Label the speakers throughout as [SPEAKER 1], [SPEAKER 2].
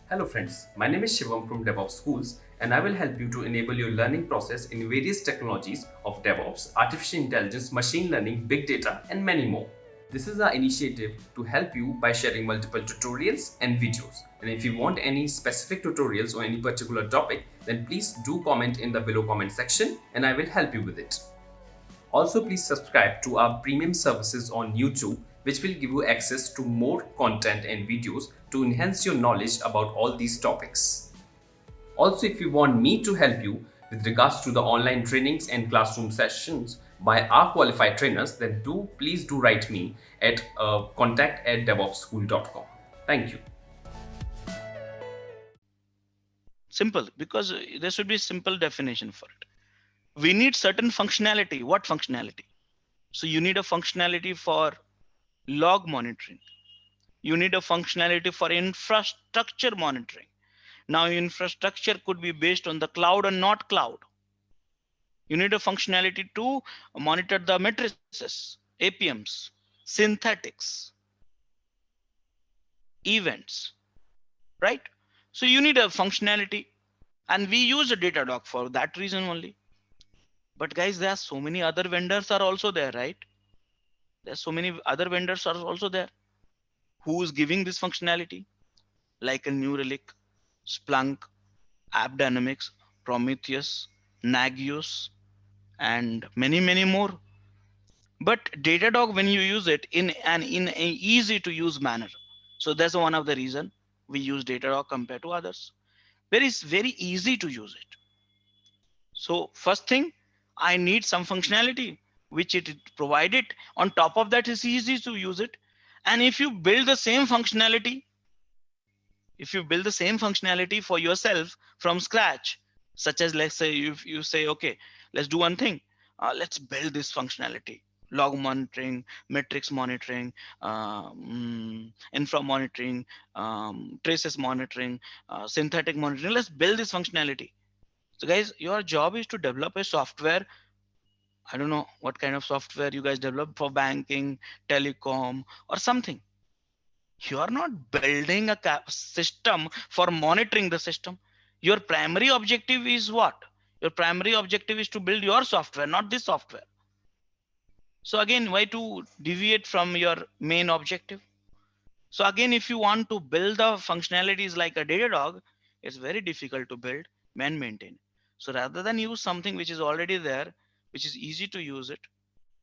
[SPEAKER 1] Hello friends, my name is Shivam from DevOps Schools and I will help you to enable your learning process in various technologies of DevOps, artificial intelligence, machine learning, big data and many more. This is our initiative to help you by sharing multiple tutorials and videos. And if you want any specific tutorials or any particular topic, then please do comment in the below comment section and I will help you with it. Also, please subscribe to our premium services on YouTube, which will give you access to more content and videos to enhance your knowledge about all these topics. Also, if you want me to help you with regards to the online trainings and classroom sessions by our qualified trainers, then please do write me at contact@devopsschool.com. Thank you.
[SPEAKER 2] Simple, because there should be simple definition for it. We need certain functionality. What functionality? So you need a functionality for log monitoring. You need a functionality for infrastructure monitoring. Now infrastructure could be based on the cloud or not cloud. You need a functionality to monitor the matrices, APMs, synthetics, events, right? So you need a functionality, and we use a Datadog for that reason only. But guys, there are so many other vendors are also there, right? There's so many other vendors are also there who's giving this functionality, like a New Relic, Splunk, AppDynamics, Prometheus, Nagios, and many more. But Datadog, when you use it in a easy to use manner, so that's one of the reason we use Datadog compared to others. Where it's very easy to use it. So first thing, I need some functionality which it provided. On top of that, it's easy to use it. And if you build the same functionality, for yourself from scratch, such as, let's say, if you say, okay, let's do one thing, let's build this functionality: log monitoring, metrics monitoring, infra monitoring, traces monitoring, synthetic monitoring. Let's build this functionality. So guys, your job is to develop a software. I don't know what kind of software you guys develop for banking, telecom, or something. You are not building a system for monitoring the system. Your primary objective is what? Your primary objective is to build your software, not this software. So again, why to deviate from your main objective? So again, if you want to build the functionalities like a Datadog, it's very difficult to build and maintain. So rather than use something which is already there, which is easy to use it,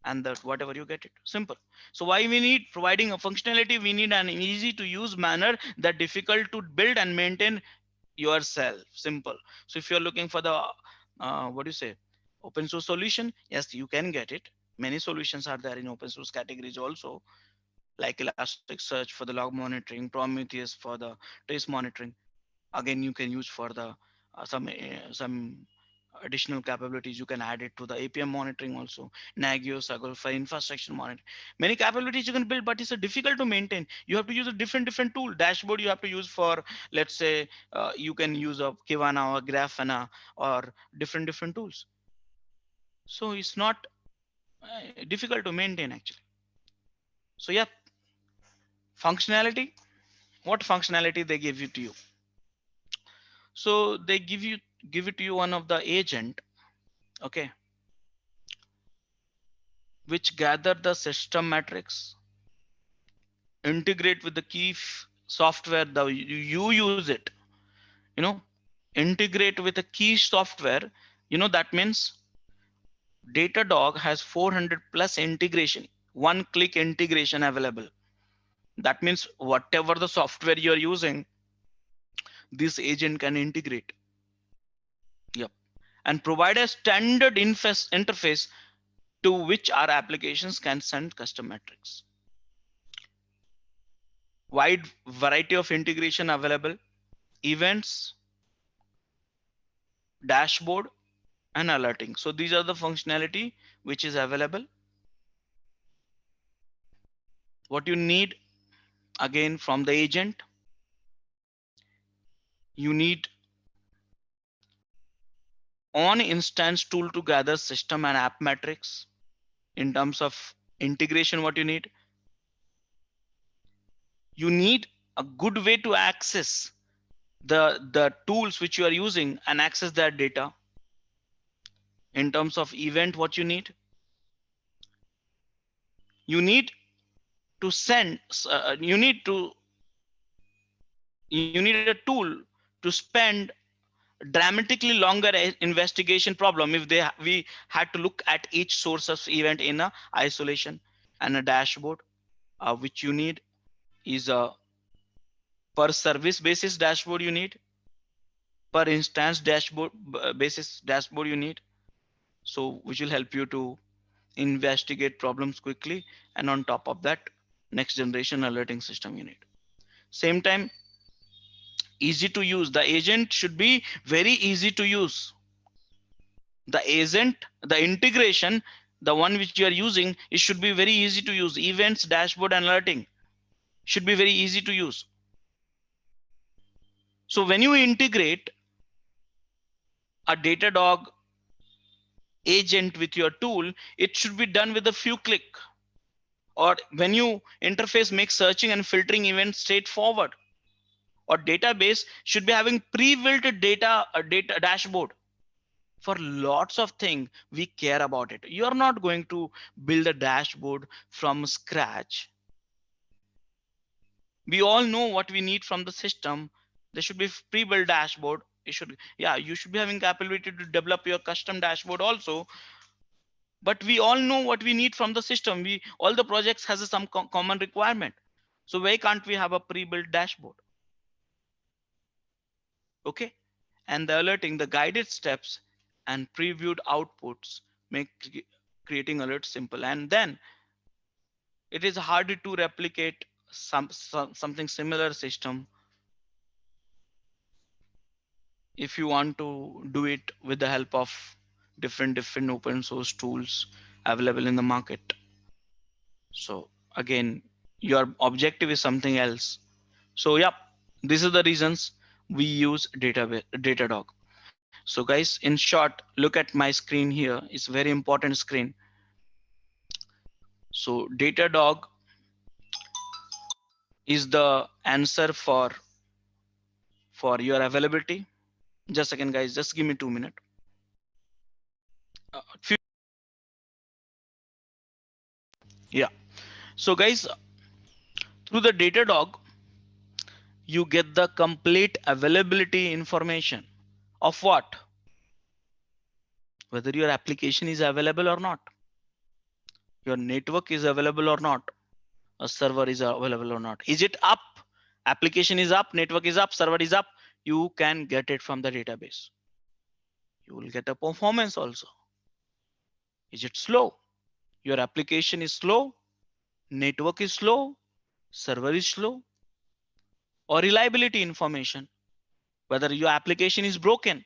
[SPEAKER 2] and that whatever you get it simple. So why we need providing a functionality? We need an easy to use manner that difficult to build and maintain yourself. Simple. So if you're looking for the what do you say, open source solution, yes, you can get it. Many solutions are there in open source categories also, like Elasticsearch for the log monitoring, Prometheus for the trace monitoring. Again, you can use for the some additional capabilities. You can add it to the APM monitoring also. Nagios for infrastructure monitoring. Many capabilities you can build, but it's difficult to maintain. You have to use a different tool. Dashboard you have to use for, let's say, you can use a Kibana or Grafana or different tools. So it's not difficult to maintain actually. So yeah, functionality. What functionality they give it to you? So they give it to you one of the agent, okay, which gather the system metrics, integrate with the key software that you use it, you know, integrate with a key software. That means Datadog has 400 plus integration, one click integration available. That means whatever the software you're using, this agent can integrate. Yep. And provide a standard interface to which our applications can send custom metrics. Wide variety of integration available, events, dashboard, and alerting. So these are the functionality which is available. What you need again from the agent, you need on instance tool to gather system and app metrics. In terms of integration, what you need a good way to access the tools which you are using and access that data. In terms of event, what you need to send, you need a tool to spend dramatically longer investigation problem if we had to look at each source of event in a isolation. And a dashboard which you need is a per service basis dashboard, you need per instance dashboard basis dashboard you need, so which will help you to investigate problems quickly. And on top of that, next generation alerting system you need. Same time, easy to use. The agent should be very easy to use. The agent, the integration, the one which you are using, it should be very easy to use. Events, dashboard, and alerting should be very easy to use. So when you integrate a Datadog agent with your tool, it should be done with a few clicks. Or when you interface, make searching and filtering events straightforward. Or database should be having pre-built data dashboard. For lots of things we care about it. You're not going to build a dashboard from scratch. We all know what we need from the system. There should be pre-built dashboard. You should be having capability to develop your custom dashboard also. But we all know what we need from the system. All the projects has some common requirement. So why can't we have a pre-built dashboard? Okay. And the alerting, the guided steps and previewed outputs make creating alerts simple. And then it is harder to replicate something similar system if you want to do it with the help of different open source tools available in the market. So again, your objective is something else. So yeah, these are the reasons we use Datadog. So guys, in short, look at my screen here. It's very important screen. So Datadog is the answer for your availability. Just a second, guys. Just give me 2 minutes. Yeah. So guys, through the Datadog, you get the complete availability information of what? Whether your application is available or not, your network is available or not, a server is available or not. Is it up? Application is up, network is up, server is up. You can get it from the database. You will get a performance also. Is it slow? Your application is slow, network is slow, server is slow. Or reliability information, whether your application is broken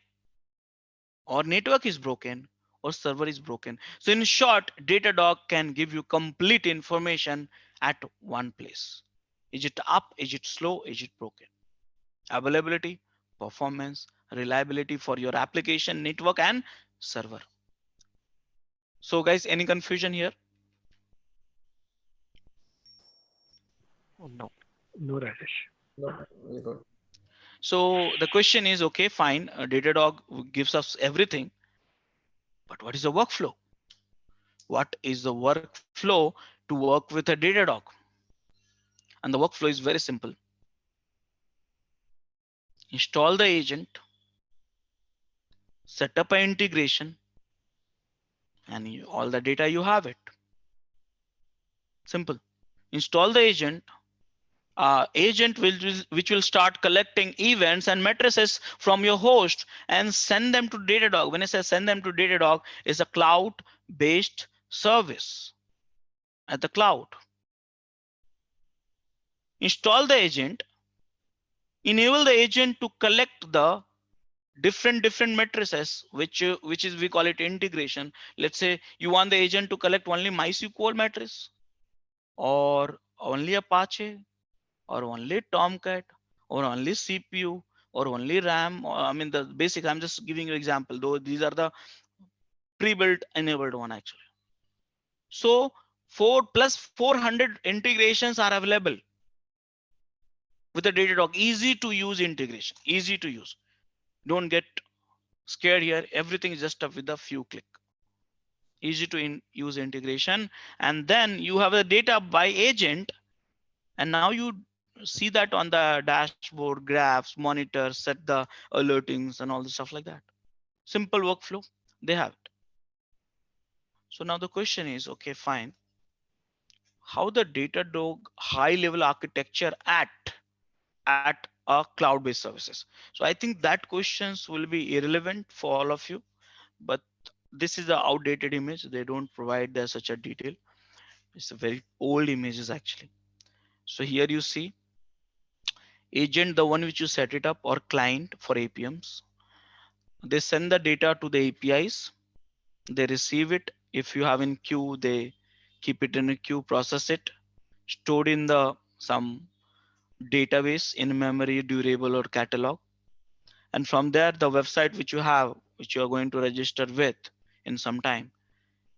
[SPEAKER 2] or network is broken or server is broken. So in short, Datadog can give you complete information at one place. Is it up? Is it slow? Is it broken? Availability, performance, reliability for your application, network, and server. So guys, any confusion here?
[SPEAKER 3] No, Rajesh.
[SPEAKER 4] No, very good.
[SPEAKER 2] So the question is, okay, fine. Datadog gives us everything, but what is the workflow? What is the workflow to work with a Datadog? And the workflow is very simple. Install the agent, set up an integration, and all the data you have it. Simple. Install the agent. Agent which will start collecting events and matrices from your host and send them to Datadog. When I say send them to Datadog, is a cloud-based service at the cloud. Install the agent. Enable the agent to collect the different matrices, which is we call it integration. Let's say you want the agent to collect only MySQL matrix, or only Apache, or only Tomcat, or only CPU, or only RAM. Or, I mean the basic. I'm just giving you example. Though these are the pre-built enabled one actually. So 400+ integrations are available. with the Datadog. Easy to use integration, easy to use. Don't get scared here. Everything is just up with a few click. Easy to use integration. And then you have the data by agent. And now you see that on the dashboard, graphs, monitors, set the alertings and all the stuff like that. Simple workflow, they have it. So now the question is, okay, fine. How the Datadog high level architecture at a cloud-based services? So I think that questions will be irrelevant for all of you, but this is the outdated image. They don't provide there such a detail. It's a very old images actually. So here you see agent, the one which you set it up, or client for APMs. They send the data to the APIs. They receive it. If you have in queue, they keep it in a queue, process it, stored in the some database in memory, durable or catalog. And from there, the website which you have, which you are going to register with in some time,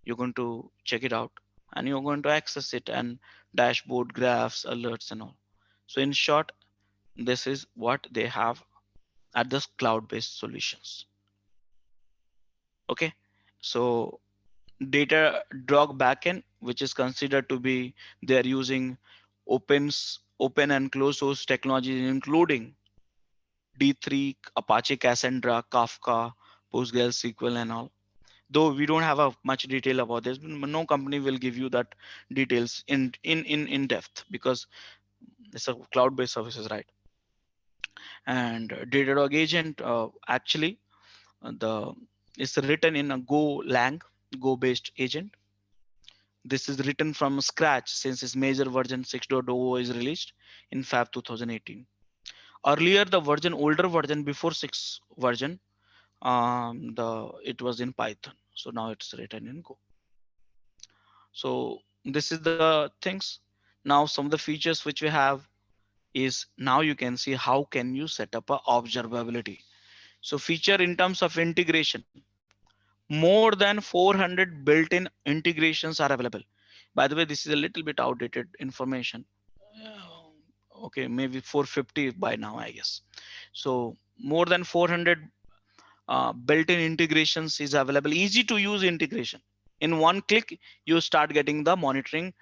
[SPEAKER 2] you're going to check it out and you're going to access it, and dashboard, graphs, alerts and all. So in short, this is what they have at this cloud-based solutions. Okay, so Datadog backend, which is considered to be, they're using open and closed source technologies, including D3, Apache Cassandra, Kafka, PostgreSQL and all. Though we don't have a much detail about this, no company will give you that details in depth, because it's a cloud-based services, right? And Datadog agent, actually the is written in a Golang, Go-based agent. This is written from scratch since its major version 6.0 is released in Feb 2018. Earlier, the version, older version before 6 version, it was in Python. So now it's written in Go. So this is the things. Now some of the features which we have is, now you can see how can you set up a observability. So feature in terms of integration, more than 400 built-in integrations are available. By the way, this is a little bit outdated information. Okay, maybe 450 by now, I guess. So more than 400 built-in integrations is available. Easy to use integration. In one click, you start getting the monitoring,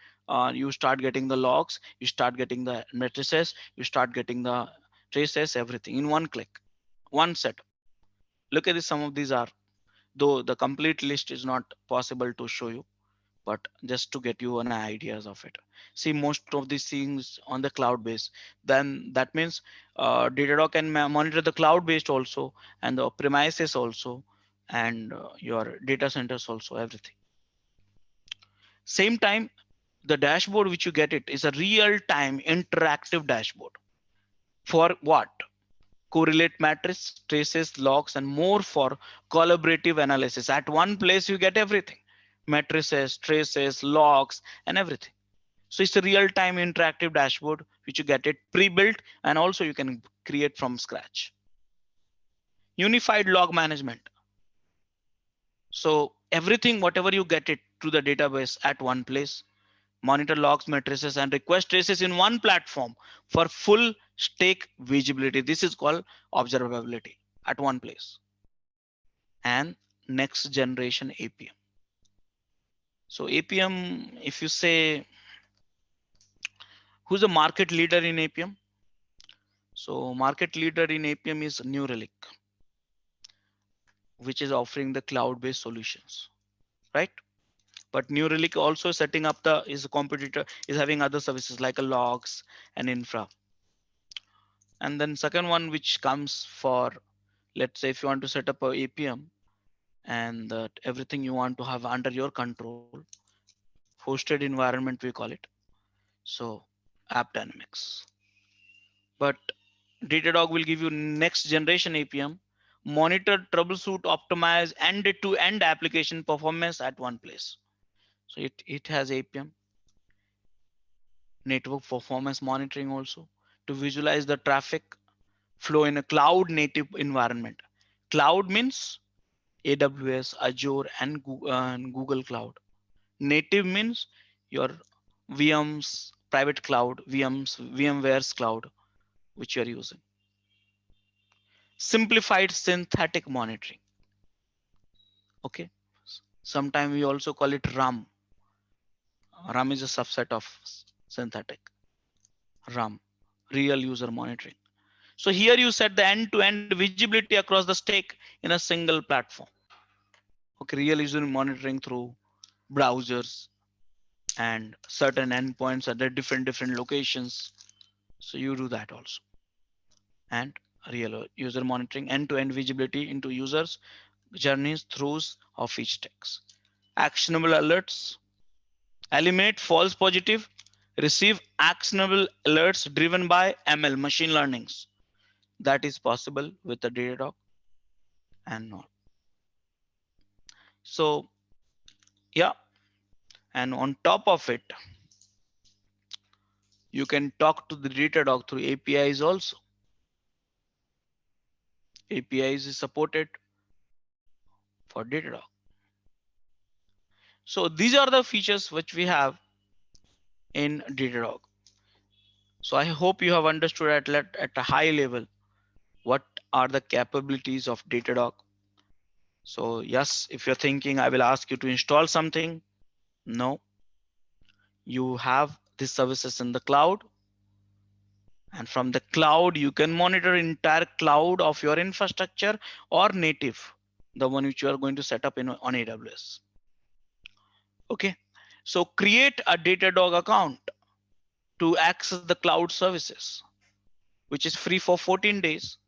[SPEAKER 2] you start getting the logs, you start getting the matrices, you start getting the traces, everything in one click, one set. Look at this. Some of these are, though the complete list is not possible to show you, but just to get you an ideas of it. See, most of these things on the cloud base, then that means Datadog can monitor the cloud based also, and the premises also, and your data centers also, everything. Same time, the dashboard which you get it is a real time interactive dashboard. For what? Correlate matrix, traces, logs, and more for collaborative analysis. At one place, you get everything: matrices, traces, logs, and everything. So it's a real-time interactive dashboard, which you get it pre-built, and also you can create from scratch. Unified log management. So everything, whatever you get it to the database at one place, monitor logs, matrices, and request traces in one platform for full stack visibility. This is called observability at one place. And next generation APM. So APM, if you say, who's the market leader in APM? So market leader in APM is New Relic, which is offering the cloud-based solutions, right? But New Relic also setting up is a competitor, is having other services like a logs and infra. And then second one, which comes for, let's say if you want to set up a APM and that everything you want to have under your control, hosted environment, we call it. So AppDynamics. But Datadog will give you next generation APM, monitor, troubleshoot, optimize end-to-end application performance at one place. So it has APM, network performance monitoring also, to visualize the traffic flow in a cloud native environment. Cloud means AWS, Azure, and Google Cloud. Native means your VMs, private cloud, VMs, VMware's cloud. which you are using. Simplified synthetic monitoring. Okay. Sometimes we also call it RAM. RAM is a subset of synthetic. RAM, real user monitoring. So here you set the end-to-end visibility across the stack in a single platform. Okay, real user monitoring through browsers and certain endpoints at the different locations. So you do that also. And real user monitoring, end-to-end visibility into users journeys through of each text. Actionable alerts, eliminate false positive, receive actionable alerts driven by ML, machine learnings. That is possible with the Datadog and all. So yeah, and on top of it, you can talk to the Datadog through APIs also. APIs is supported for Datadog. So these are the features which we have in Datadog. So I hope you have understood at a high level what are the capabilities of Datadog. So yes, if you're thinking I will ask you to install something, no. You have these services in the cloud, and from the cloud you can monitor entire cloud of your infrastructure or native, the one which you are going to set up on AWS. Okay, so create a Datadog account to access the cloud services, which is free for 14 days,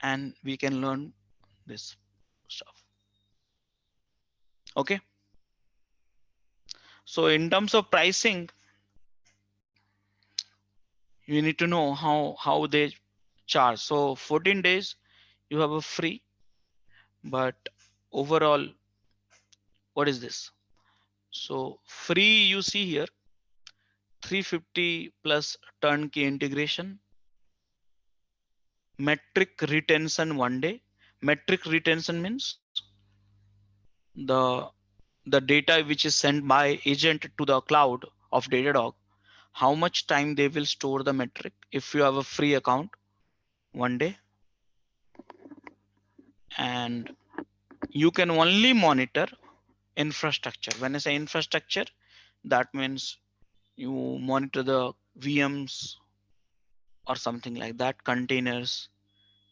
[SPEAKER 2] and we can learn this stuff. Okay, so in terms of pricing, you need to know how they charge. So 14 days you have a free, but overall, what is this? So free, you see here 350 plus turnkey integration, metric retention 1 day. Metric retention means the the data which is sent by agent to the cloud of Datadog, how much time they will store the metric if you have a free account 1 day. And you can only monitor infrastructure. When I say infrastructure, that means you monitor the VMs or something like that, containers,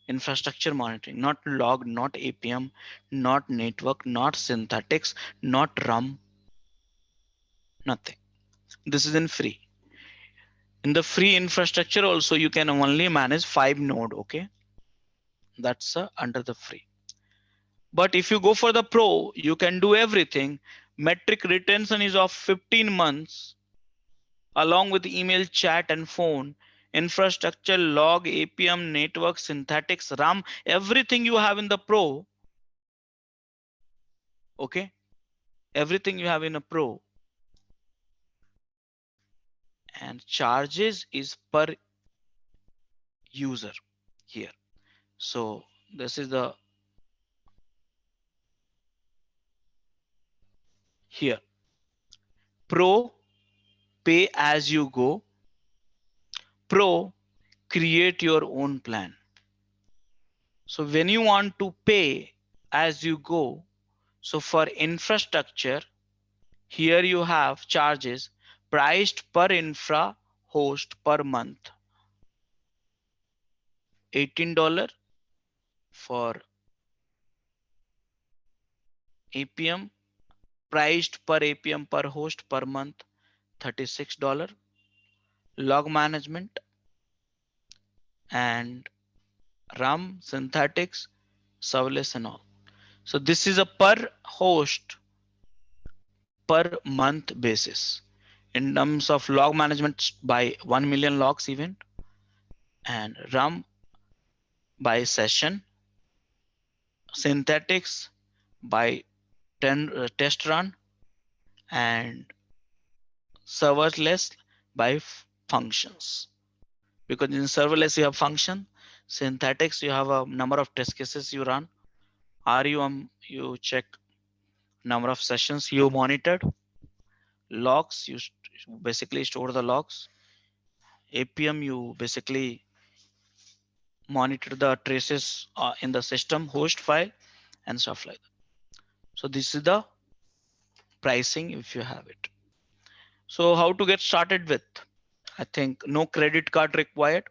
[SPEAKER 2] infrastructure monitoring, not log, not APM, not network, not synthetics, not RAM, nothing. This is in free. In the free infrastructure also, you can only manage 5 node. Okay, that's under the free. But if you go for the pro, you can do everything. Metric retention is of 15 months along with email, chat, and phone. Infrastructure, log, APM, network, synthetics, RAM, everything you have in the pro. Okay, everything you have in a pro. And charges is per user here. So this is the here pro, pay as you go. Pro, create your own plan. So when you want to pay as you go, so for infrastructure, here you have charges priced per infra host per month. $18 for APM, priced per APM per host per month, $36. Log management and RAM, synthetics, serverless and all. So this is a per host per month basis. In terms of log management by 1 million logs event, and RAM by session, synthetics by 10 test run, and serverless by functions. Because in serverless you have function, synthetics you have a number of test cases you run, RUM you check number of sessions you monitored, logs you basically store the logs, APM, you basically monitor the traces in the system host file and stuff like that. So this is the pricing if you have it. So how to get started with? I think no credit card required.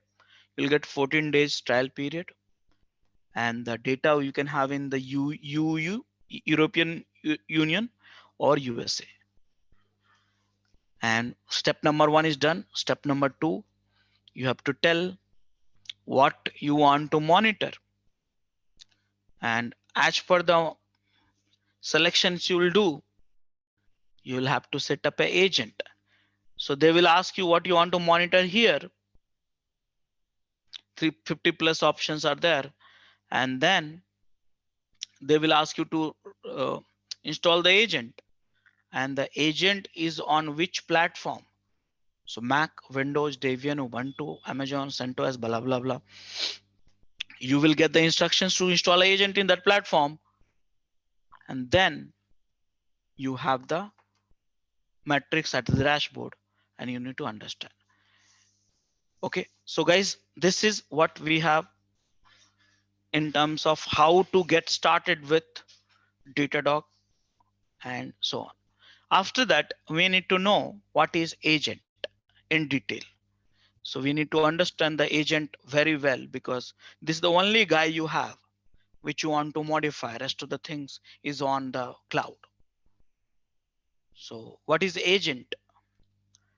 [SPEAKER 2] You'll get 14 days trial period, and the data you can have in the European Union or USA. And step number 1 is done. Step number 2, you have to tell what you want to monitor. And as per the selections you will do, you will have to set up an agent. So they will ask you what you want to monitor here. 350 plus options are there. And then they will ask you to install the agent. And the agent is on which platform? So Mac, Windows, Debian, Ubuntu, Amazon, CentOS, blah, blah, blah. You will get the instructions to install an agent in that platform. And then you have the metrics at the dashboard and you need to understand. Okay, so guys, this is what we have in terms of how to get started with Datadog and so on. After that, we need to know what is agent in detail. So we need to understand the agent very well, because this is the only guy you have which you want to modify. Rest of the things is on the cloud. So what is agent?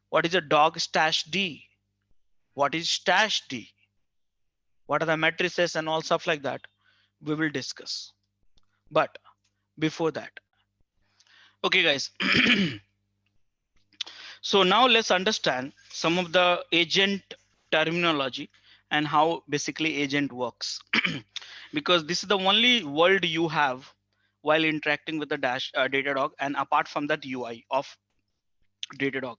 [SPEAKER 2] What is a dog stash D? What is stash D? What are the matrices and all stuff like that? We will discuss. But before that, okay guys, so now let's understand some of the agent terminology and how basically agent works. Because this is the only world you have while interacting with the Datadog, and apart from that UI of Datadog,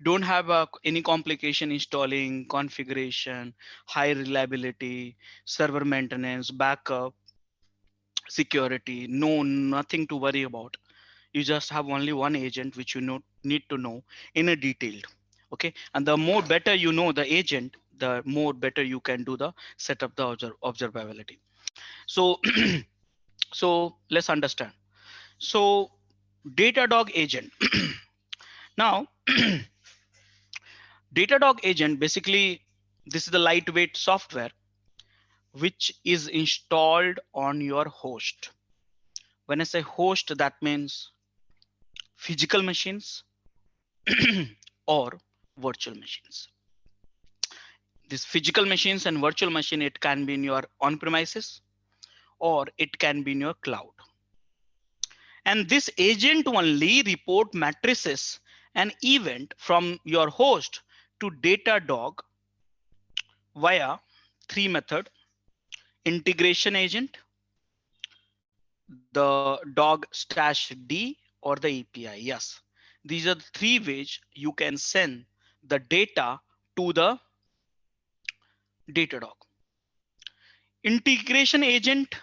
[SPEAKER 2] don't have any complication installing, configuration, high reliability, server maintenance, backup, security, no, nothing to worry about. You just have only one agent which you need to know in a detailed. Okay, and the more better you know the agent, the more better you can do the setup, the observability. So so let's understand. So Datadog agent. Now Datadog agent, basically this is the lightweight software which is installed on your host. When I say host, that means physical machines or virtual machines. These physical machines and virtual machine, it can be in your on-premises or it can be in your cloud. And this agent only report matrices and event from your host to Datadog via 3 method: integration agent, the dog stash D, or the API. Yes, these are the 3 ways you can send the data to the Datadog. Integration agent,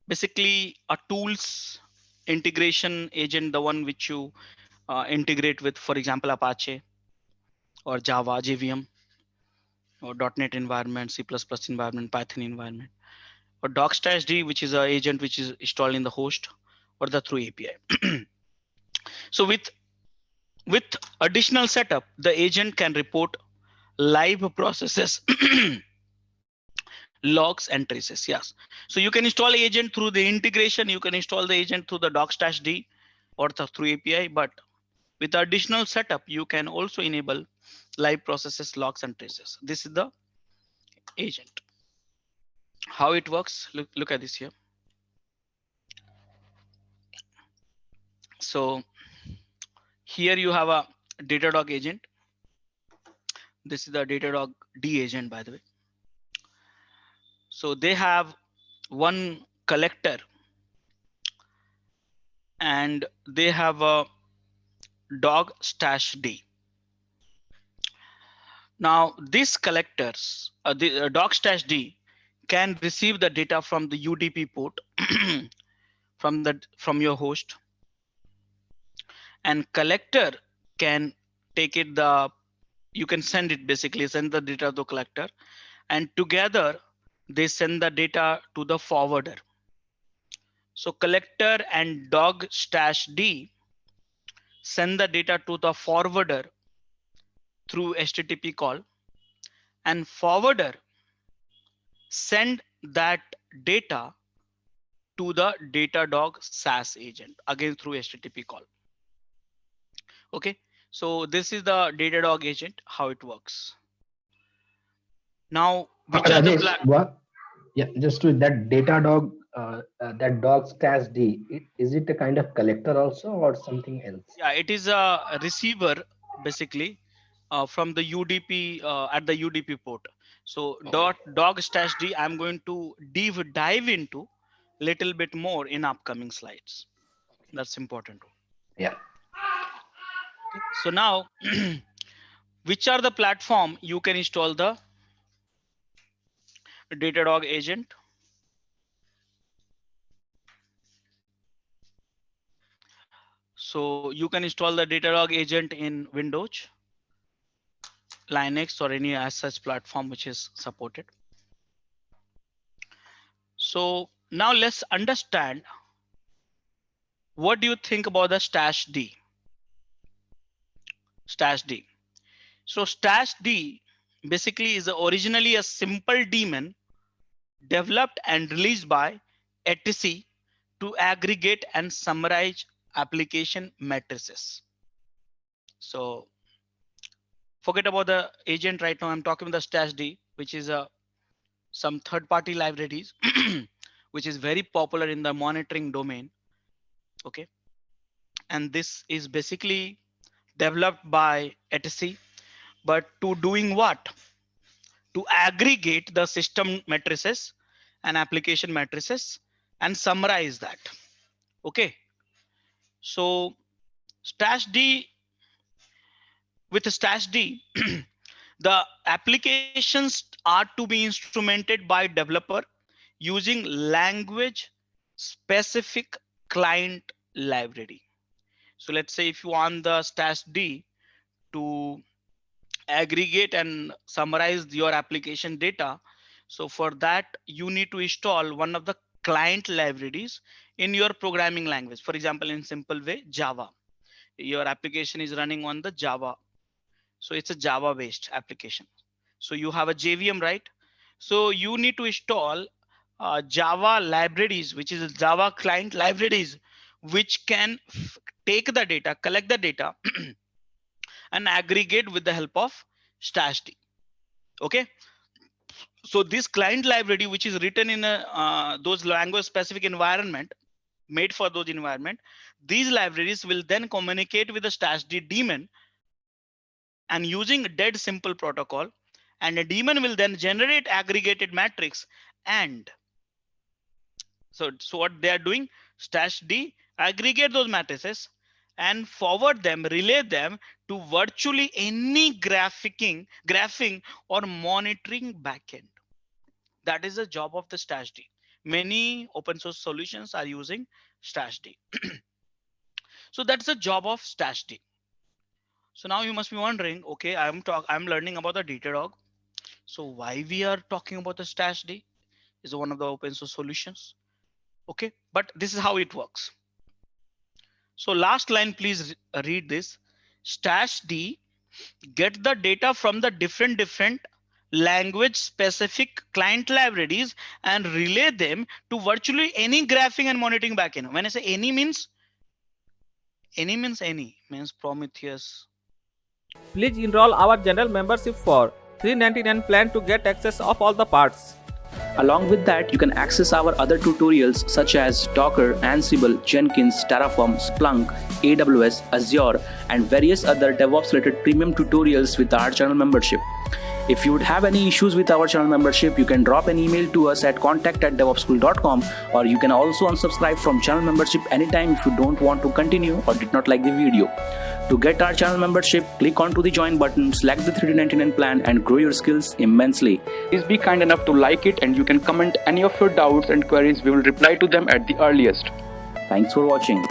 [SPEAKER 2] basically a tools integration agent, the one which you integrate with, for example, Apache or Java, JVM, or .NET environment, C++ environment, Python environment, or DocStash which is an agent which is installed in the host, or the through API. So with additional setup, the agent can report live processes, logs and traces. Yes, so you can install agent through the integration, you can install the agent through the DocStash or through API, but with additional setup, you can also enable live processes, logs and traces. This is the agent. How it works, look at this here. So here you have a Datadog agent. This is the Datadog D agent, by the way. So they have one collector and they have a dog stash D. Now these collectors, the dog stash D can receive the data from the UDP port from your host, and collector can take it the you can send it, basically send the data to collector, and together they send the data to the forwarder. So collector and dog stash D send the data to the forwarder through HTTP call, and forwarder send that data to the Datadog SaaS agent, again through HTTP call. Okay, so this is the Datadog agent, how it works. Now, which are the
[SPEAKER 3] Rajesh, yeah, just to that Datadog, that dog stash D, is it a kind of collector also or something else?
[SPEAKER 2] Yeah, it is a receiver basically from the UDP at the UDP port. So dog stash D, I'm going to dive into little bit more in upcoming slides. That's important.
[SPEAKER 3] Yeah.
[SPEAKER 2] Okay. So now, which are the platform you can install the Datadog agent? So you can install the Datadog agent in Windows, Linux, or any as such platform which is supported. So now let's understand, what do you think about the stash D? Stash D. So stash D basically is originally a simple daemon developed and released by etc to aggregate and summarize application matrices. So forget about the agent right now. I'm talking about the stash D, which is some third-party libraries, which is very popular in the monitoring domain. Okay, and this is basically developed by etc, but to doing what? To aggregate the system matrices and application matrices and summarize that. Okay, so stash D, with stash D, the applications are to be instrumented by developer using language specific client library. So let's say if you want the stash D to aggregate and summarize your application data, so for that you need to install one of the client libraries in your programming language. For example, in simple way, Java. Your application is running on the Java, so it's a Java based application. So you have a JVM, right? So you need to install Java libraries, which is Java client libraries, which can take the data, collect the data and aggregate with the help of stash D. Okay, so this client library, which is written in those language specific environment, made for those environment, these libraries will then communicate with the stash D daemon and using dead simple protocol, and a daemon will then generate aggregated matrix. And so what they are doing, stash D aggregate those matrices and forward them, relay them to virtually any graphing or monitoring backend. That is the job of the stash D. Many open source solutions are using stash D. So that's the job of stash D. So now you must be wondering, okay, I'm learning about the Datadog. So why we are talking about the stash D? Is one of the open source solutions. Okay, but this is how it works. So last line, please read this. Stash D get the data from the different language specific client libraries and relay them to virtually any graphing and monitoring backend. When I say any means Prometheus.
[SPEAKER 4] Please enroll our general membership for $399 plan to get access of all the parts.
[SPEAKER 5] Along with that, you can access our other tutorials such as Docker, Ansible, Jenkins, Terraform, Splunk, AWS, Azure, and various other DevOps related premium tutorials with our channel membership. If you would have any issues with our channel membership, you can drop an email to us at contact@devopsschool.com, or you can also unsubscribe from channel membership anytime if you don't want to continue or did not like the video. To get our channel membership, click onto the join button, select the $399 plan and grow your skills immensely. Please be kind enough to like it, and you can comment any of your doubts and queries. We will reply to them at the earliest. Thanks for watching.